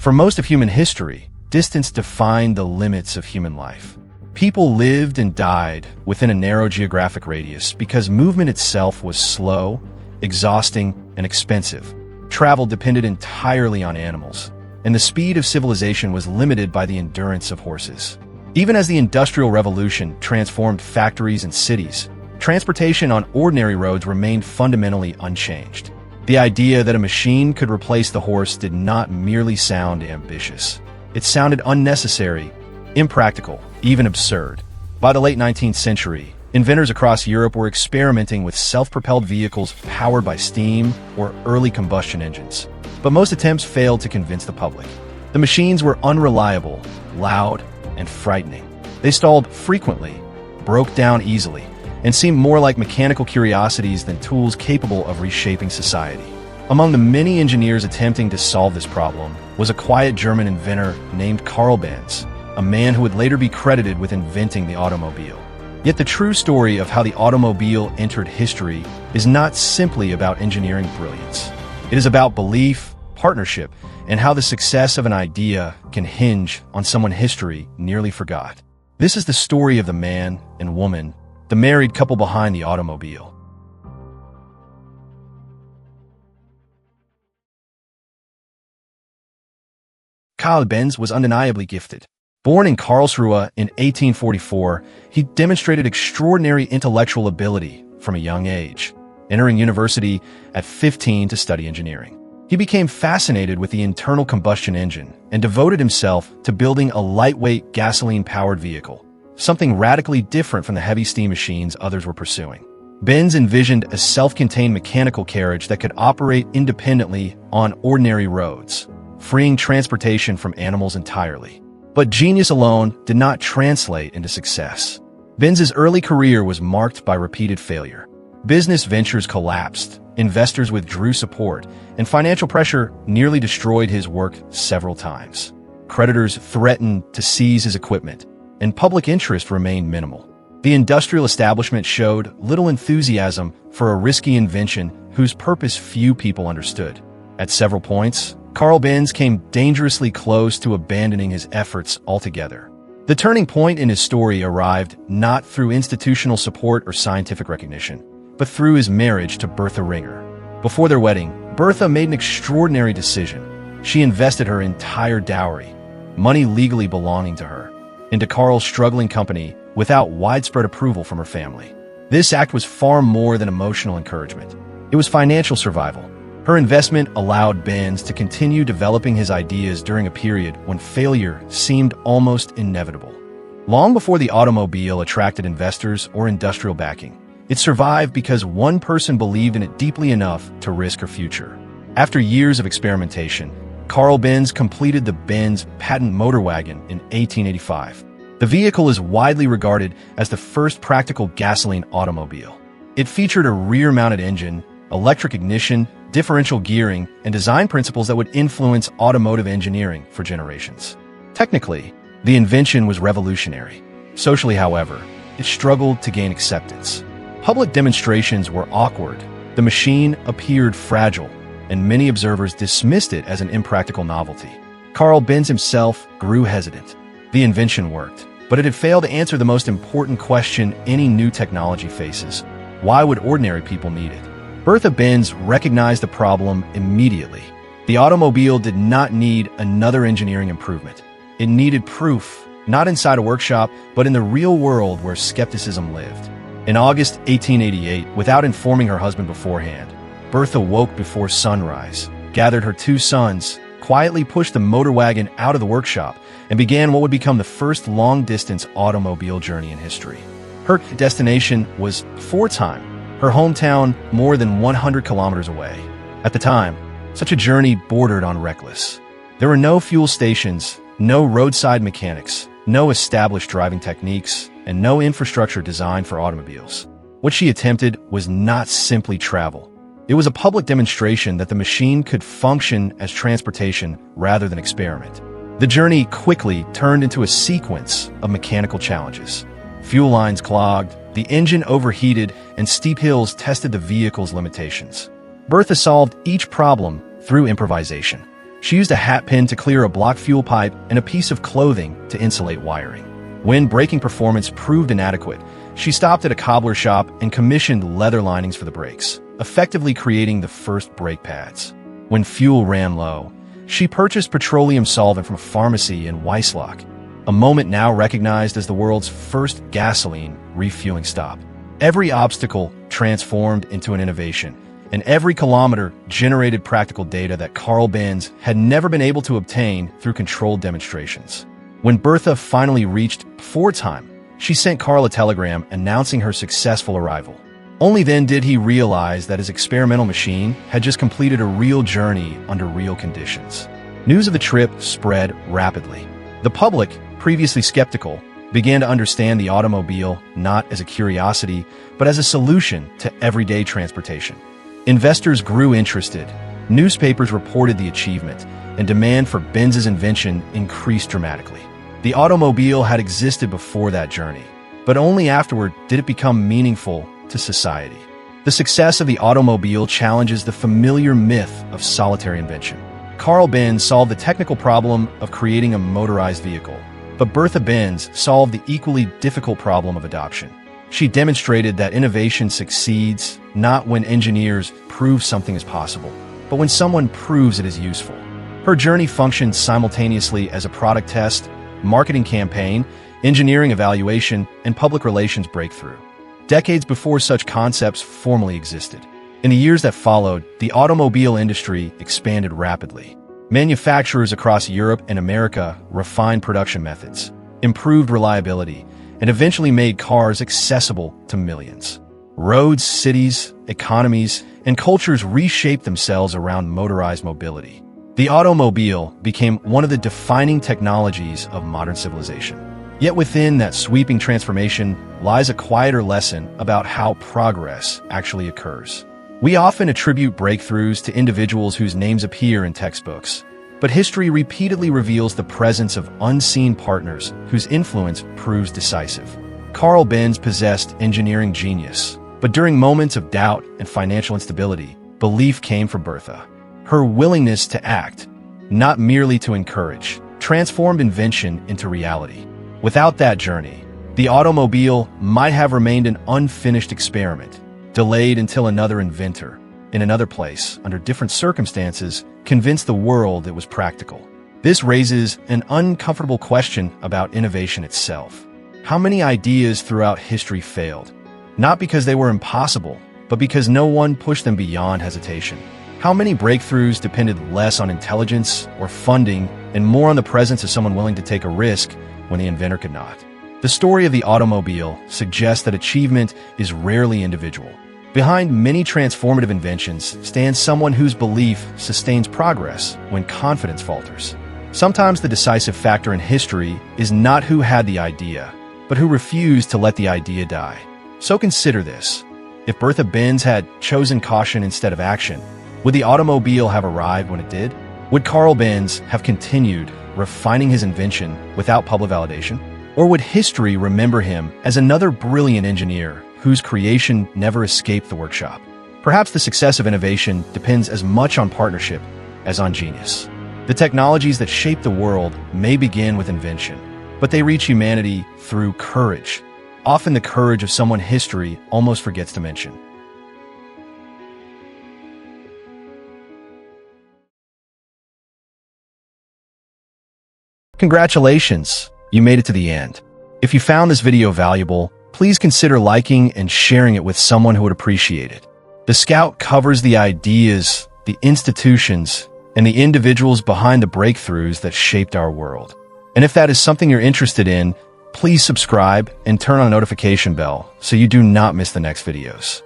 For most of human history, distance defined the limits of human life. People lived and died within a narrow geographic radius because movement itself was slow, exhausting, and expensive. Travel depended entirely on animals, and the speed of civilization was limited by the endurance of horses. Even as the Industrial Revolution transformed factories and cities, transportation on ordinary roads remained fundamentally unchanged. The idea that a machine could replace the horse did not merely sound ambitious. It sounded unnecessary, impractical, even absurd. By the late 19th century, inventors across Europe were experimenting with self-propelled vehicles powered by steam or early combustion engines. But most attempts failed to convince the public. The machines were unreliable, loud, and frightening. They stalled frequently, broke down easily, and seemed more like mechanical curiosities than tools capable of reshaping society. Among the many engineers attempting to solve this problem was a quiet German inventor named Karl Benz, a man who would later be credited with inventing the automobile. Yet the true story of how the automobile entered history is not simply about engineering brilliance. It is about belief, partnership, and how the success of an idea can hinge on someone history nearly forgot. This is the story of the man and woman, the married couple behind the automobile. Karl Benz was undeniably gifted. Born in Karlsruhe in 1844, he demonstrated extraordinary intellectual ability from a young age, entering university at 15 to study engineering. He became fascinated with the internal combustion engine and devoted himself to building a lightweight gasoline-powered vehicle, something radically different from the heavy steam machines others were pursuing. Benz envisioned a self-contained mechanical carriage that could operate independently on ordinary roads, freeing transportation from animals entirely. But genius alone did not translate into success. Benz's early career was marked by repeated failure. Business ventures collapsed, investors withdrew support, and financial pressure nearly destroyed his work several times. Creditors threatened to seize his equipment, and public interest remained minimal. The industrial establishment showed little enthusiasm for a risky invention whose purpose few people understood. At several points, Karl Benz came dangerously close to abandoning his efforts altogether. The turning point in his story arrived not through institutional support or scientific recognition, but through his marriage to Bertha Ringer. Before their wedding, Bertha made an extraordinary decision. She invested her entire dowry, money legally belonging to her, into Karl's struggling company without widespread approval from her family. This act was far more than emotional encouragement. It was financial survival. Her investment allowed Benz to continue developing his ideas during a period when failure seemed almost inevitable. Long before the automobile attracted investors or industrial backing, it survived because one person believed in it deeply enough to risk her future. After years of experimentation, Karl Benz completed the Benz patent Motorwagen in 1885. The vehicle is widely regarded as the first practical gasoline automobile. It featured a rear-mounted engine, electric ignition, differential gearing, and design principles that would influence automotive engineering for generations. Technically, the invention was revolutionary. Socially, however, it struggled to gain acceptance. Public demonstrations were awkward, the machine appeared fragile, and many observers dismissed it as an impractical novelty. Karl Benz himself grew hesitant. The invention worked, but it had failed to answer the most important question any new technology faces: why would ordinary people need it? Bertha Benz recognized the problem immediately. The automobile did not need another engineering improvement. It needed proof, not inside a workshop, but in the real world where skepticism lived. In August 1888, without informing her husband beforehand, Bertha woke before sunrise, gathered her two sons, quietly pushed the Motorwagen out of the workshop, and began what would become the first long-distance automobile journey in history. Her destination was Pforzheim, her hometown more than 100 kilometers away. At the time, such a journey bordered on reckless. There were no fuel stations, no roadside mechanics, no established driving techniques, and no infrastructure designed for automobiles. What she attempted was not simply travel. It was a public demonstration that the machine could function as transportation rather than experiment. The journey quickly turned into a sequence of mechanical challenges. Fuel lines clogged, the engine overheated, and steep hills tested the vehicle's limitations. Bertha solved each problem through improvisation. She used a hat pin to clear a blocked fuel pipe and a piece of clothing to insulate wiring. When braking performance proved inadequate, she stopped at a cobbler shop and commissioned leather linings for the brakes, effectively creating the first brake pads. When fuel ran low, she purchased petroleum solvent from a pharmacy in Weissloch, a moment now recognized as the world's first gasoline refueling stop. Every obstacle transformed into an innovation, and every kilometer generated practical data that Karl Benz had never been able to obtain through controlled demonstrations. When Bertha finally reached Ford time, she sent Karl a telegram announcing her successful arrival. Only then did he realize that his experimental machine had just completed a real journey under real conditions. News of the trip spread rapidly. The public, previously skeptical, began to understand the automobile not as a curiosity, but as a solution to everyday transportation. Investors grew interested, newspapers reported the achievement, and demand for Benz's invention increased dramatically. The automobile had existed before that journey, but only afterward did it become meaningful to society. The success of the automobile challenges the familiar myth of solitary invention. Karl Benz solved the technical problem of creating a motorized vehicle, but Bertha Benz solved the equally difficult problem of adoption. She demonstrated that innovation succeeds not when engineers prove something is possible, but when someone proves it is useful. Her journey functioned simultaneously as a product test, marketing campaign, engineering evaluation, and public relations breakthrough, decades before such concepts formally existed. In the years that followed, the automobile industry expanded rapidly. Manufacturers across Europe and America refined production methods, improved reliability, and eventually made cars accessible to millions. Roads, cities, economies, and cultures reshaped themselves around motorized mobility. The automobile became one of the defining technologies of modern civilization. Yet within that sweeping transformation lies a quieter lesson about how progress actually occurs. We often attribute breakthroughs to individuals whose names appear in textbooks, but history repeatedly reveals the presence of unseen partners whose influence proves decisive. Karl Benz possessed engineering genius, but during moments of doubt and financial instability, belief came from Bertha. Her willingness to act, not merely to encourage, transformed invention into reality. Without that journey, the automobile might have remained an unfinished experiment, delayed until another inventor, in another place, under different circumstances, convinced the world it was practical. This raises an uncomfortable question about innovation itself. How many ideas throughout history failed? Not because they were impossible, but because no one pushed them beyond hesitation. How many breakthroughs depended less on intelligence or funding and more on the presence of someone willing to take a risk when the inventor could not? The story of the automobile suggests that achievement is rarely individual. Behind many transformative inventions stands someone whose belief sustains progress when confidence falters. Sometimes the decisive factor in history is not who had the idea, but who refused to let the idea die. So consider this. If Bertha Benz had chosen caution instead of action, would the automobile have arrived when it did? Would Karl Benz have continued refining his invention without public validation? Or would history remember him as another brilliant engineer whose creation never escaped the workshop? Perhaps the success of innovation depends as much on partnership as on genius. The technologies that shape the world may begin with invention, but they reach humanity through courage, often the courage of someone history almost forgets to mention. Congratulations! You made it to the end. If you found this video valuable, please consider liking and sharing it with someone who would appreciate it. The Scout covers the ideas, the institutions, and the individuals behind the breakthroughs that shaped our world. And if that is something you're interested in, please subscribe and turn on a notification bell so you do not miss the next videos.